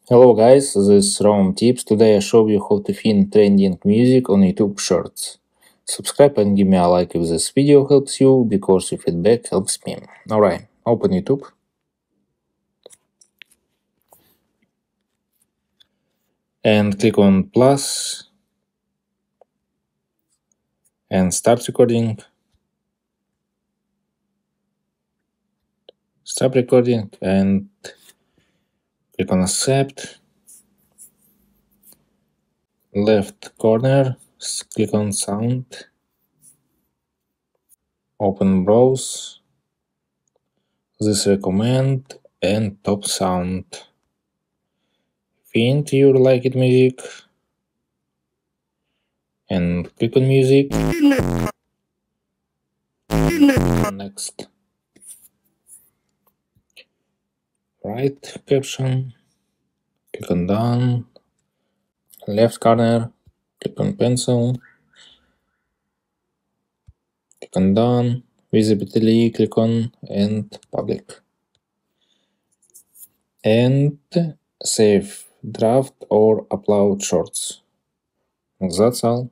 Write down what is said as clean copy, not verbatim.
Hello guys, this is Rom Tips. Today I show you how to find trending music on YouTube Shorts. Subscribe and give me a like if this video helps you, because your feedback helps me. Alright, open YouTube. And click on plus and start recording. Stop recording and click on accept. Left corner, click on sound. Open browse. This recommend and top sound. Find your liked music and click on music. Next. Write caption. Click on done. Left corner. Click on pencil. Click on done. Visibility. Click on and public. And save draft or upload shorts. That's all.